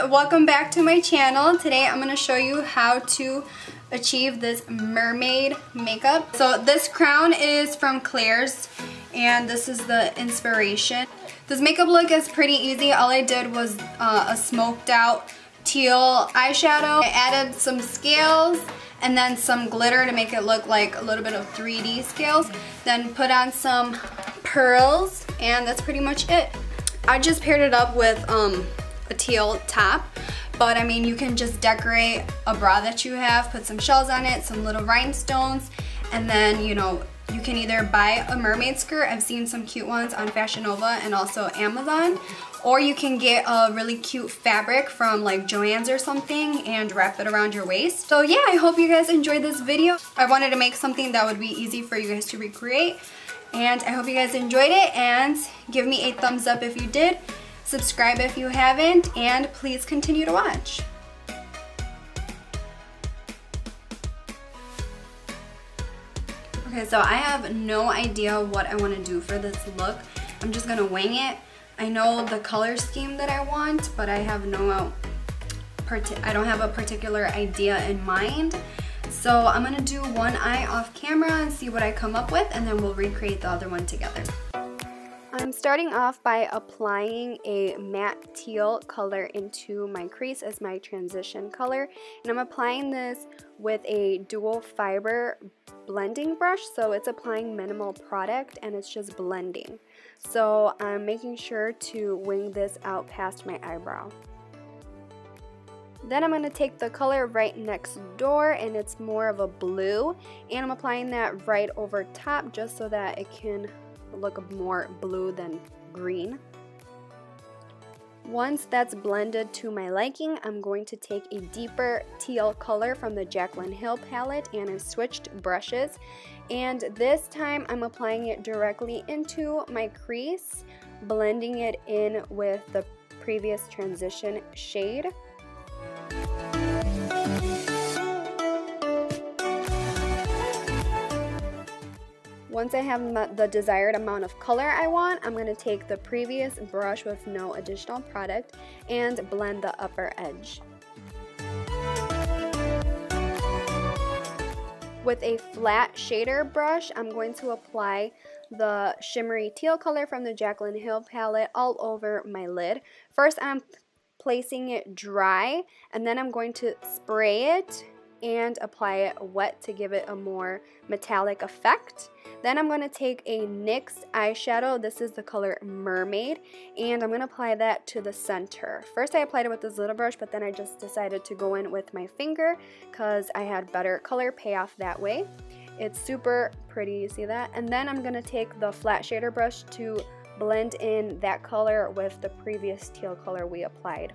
welcome back to my channel. Today I'm going to show you how to achieve this mermaid makeup. So this crown is from Claire's and this is the inspiration. This makeup look is pretty easy. All I did was a smoked out teal eyeshadow. I added some scales and then some glitter to make it look like a little bit of 3D scales. Then put on some pearls and that's pretty much it. I just paired it up with a teal top, but I mean you can just decorate a bra that you have, put some shells on it, some little rhinestones, and then you know you can either buy a mermaid skirt. I've seen some cute ones on Fashion Nova and also Amazon, or you can get a really cute fabric from like Joann's or something and wrap it around your waist. So yeah, I hope you guys enjoyed this video. I wanted to make something that would be easy for you guys to recreate, and I hope you guys enjoyed it, and give me a thumbs up if you did, subscribe if you haven't, and please continue to watch. Okay, so I have no idea what I want to do for this look. I'm just gonna wing it. I know the color scheme that I want, but I don't have a particular idea in mind. So I'm gonna do one eye off camera and see what I come up with, and then we'll recreate the other one together. I'm starting off by applying a matte teal color into my crease as my transition color, and I'm applying this with a dual fiber blending brush, so it's applying minimal product and it's just blending. So I'm making sure to wing this out past my eyebrow. Then I'm going to take the color right next door, and it's more of a blue, and I'm applying that right over top just so that it can look more blue than green. Once that's blended to my liking, I'm going to take a deeper teal color from the Jaclyn Hill palette, and I've switched brushes, and this time I'm applying it directly into my crease, blending it in with the previous transition shade. Once I have the desired amount of color I want, I'm going to take the previous brush with no additional product and blend the upper edge. With a flat shader brush, I'm going to apply the shimmery teal color from the Jaclyn Hill palette all over my lid. First, I'm placing it dry, and then I'm going to spray it and apply it wet to give it a more metallic effect. Then I'm going to take a NYX eyeshadow. This is the color Mermaid, and I'm going to apply that to the center. First I applied it with this little brush, but then I just decided to go in with my finger because I had better color payoff that way. It's super pretty, you see that? And then I'm going to take the flat shader brush to blend in that color with the previous teal color we applied.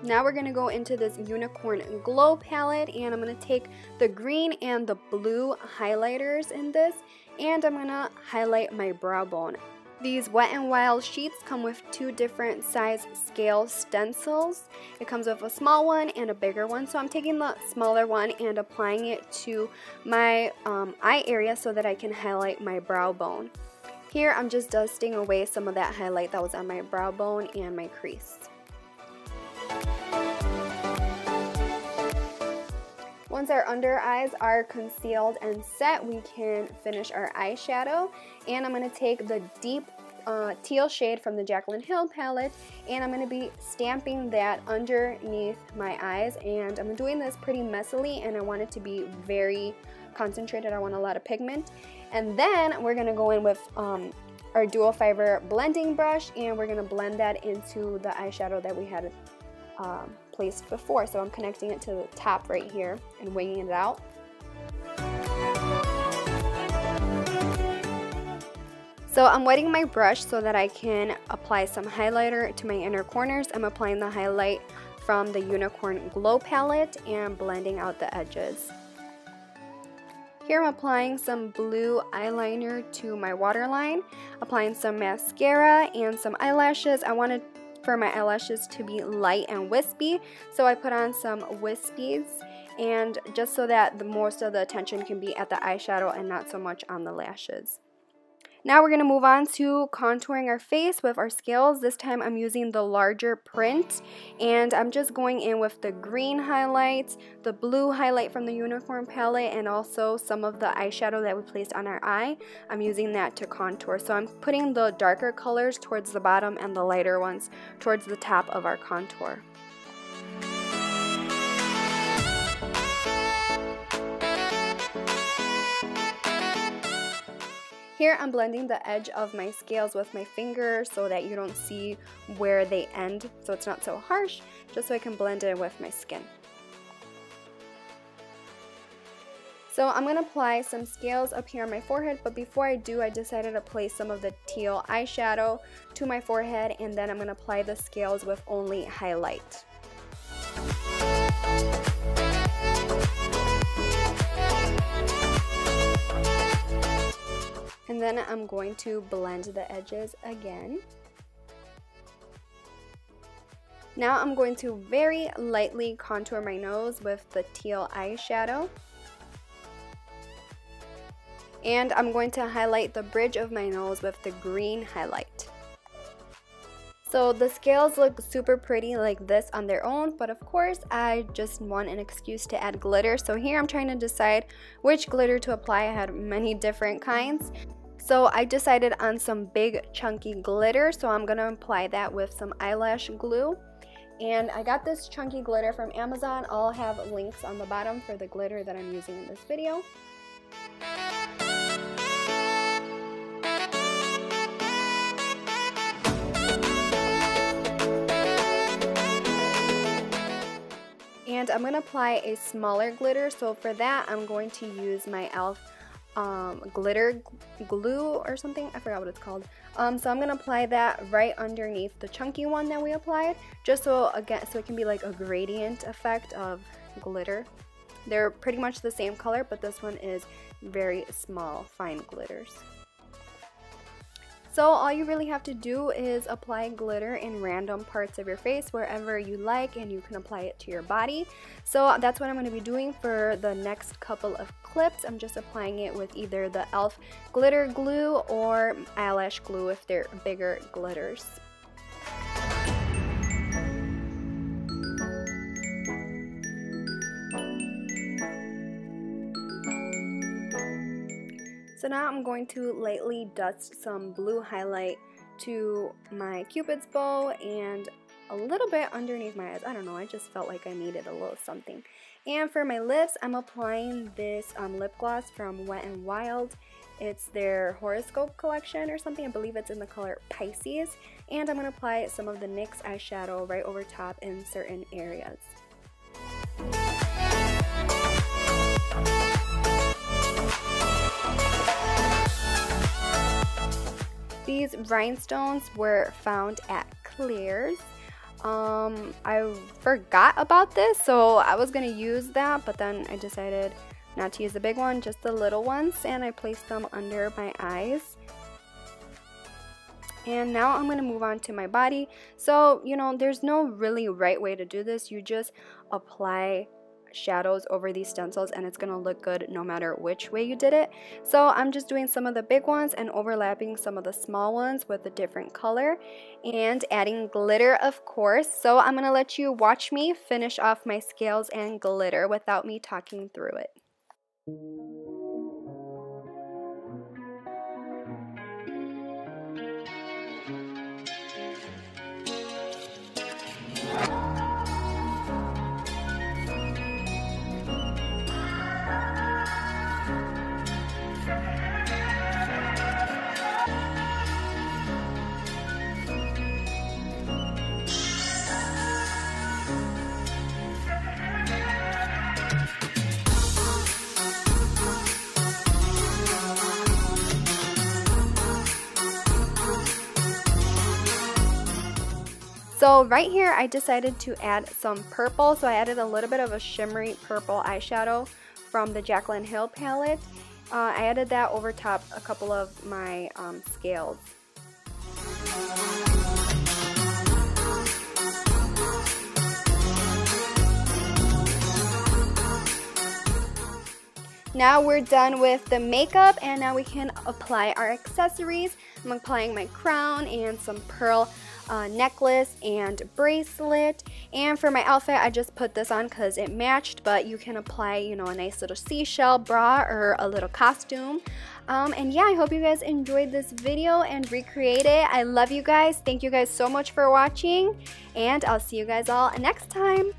Now we're going to go into this Unicorn Glow palette, and I'm going to take the green and the blue highlighters in this, and I'm going to highlight my brow bone. These Wet n Wild sheets come with two different size scale stencils. It comes with a small one and a bigger one, so I'm taking the smaller one and applying it to my eye area so that I can highlight my brow bone. Here I'm just dusting away some of that highlight that was on my brow bone and my crease. Once our under eyes are concealed and set, we can finish our eyeshadow, and I'm going to take the deep teal shade from the Jaclyn Hill palette, and I'm going to be stamping that underneath my eyes, and I'm doing this pretty messily, and I want it to be very concentrated. I want a lot of pigment. And then we're going to go in with our dual fiber blending brush, and we're going to blend that into the eyeshadow that we had placed before. So I'm connecting it to the top right here and winging it out. So I'm wetting my brush so that I can apply some highlighter to my inner corners. I'm applying the highlight from the Unicorn Glow palette and blending out the edges. Here I'm applying some blue eyeliner to my waterline, applying some mascara and some eyelashes. I wanted for my eyelashes to be light and wispy, so I put on some wispies, and just so that most of the attention can be at the eyeshadow and not so much on the lashes. Now we're going to move on to contouring our face with our scales. This time I'm using the larger print, and I'm just going in with the green highlights, the blue highlight from the Unicorn palette, and also some of the eyeshadow that we placed on our eye. I'm using that to contour. So I'm putting the darker colors towards the bottom and the lighter ones towards the top of our contour. Here I'm blending the edge of my scales with my finger so that you don't see where they end, so it's not so harsh, just so I can blend it with my skin. So I'm going to apply some scales up here on my forehead, but before I do, I decided to place some of the teal eyeshadow to my forehead, and then I'm going to apply the scales with only highlight. And then I'm going to blend the edges again. Now I'm going to very lightly contour my nose with the teal eyeshadow. And I'm going to highlight the bridge of my nose with the green highlight. So the scales look super pretty like this on their own, but of course I just want an excuse to add glitter. So here I'm trying to decide which glitter to apply. I had many different kinds. So I decided on some big chunky glitter, so I'm going to apply that with some eyelash glue. And I got this chunky glitter from Amazon. I'll have links on the bottom for the glitter that I'm using in this video. And I'm going to apply a smaller glitter, so for that I'm going to use my e.l.f. Glitter glue or something, I forgot what it's called. So I'm gonna apply that right underneath the chunky one that we applied, just so again, so it can be like a gradient effect of glitter. They're pretty much the same color, but this one is very small, fine glitters. So all you really have to do is apply glitter in random parts of your face wherever you like, and you can apply it to your body. So that's what I'm going to be doing for the next couple of clips. I'm just applying it with either the e.l.f. glitter glue or eyelash glue if they're bigger glitters. So now I'm going to lightly dust some blue highlight to my Cupid's bow and a little bit underneath my eyes. I don't know, I just felt like I needed a little something. And for my lips, I'm applying this lip gloss from Wet n Wild. It's their horoscope collection or something. I believe it's in the color Pisces. And I'm going to apply some of the NYX eyeshadow right over top in certain areas. These rhinestones were found at Claire's. I forgot about this, so I was going to use that, but then I decided not to use the big one, just the little ones, and I placed them under my eyes. And now I'm going to move on to my body. So, you know, there's no really right way to do this. You just apply shadows over these stencils and it's gonna look good no matter which way you did it. So I'm just doing some of the big ones and overlapping some of the small ones with a different color and adding glitter, of course. So I'm gonna let you watch me finish off my scales and glitter without me talking through it. So right here I decided to add some purple, so I added a little bit of a shimmery purple eyeshadow from the Jaclyn Hill palette. I added that over top a couple of my scales. Now we're done with the makeup, and now we can apply our accessories. I'm applying my crown and some pearl necklace and bracelet. And for my outfit, I just put this on because it matched, but you can apply, you know, a nice little seashell bra or a little costume. And yeah, I hope you guys enjoyed this video and recreate it. I love you guys. Thank you guys so much for watching, and I'll see you guys all next time.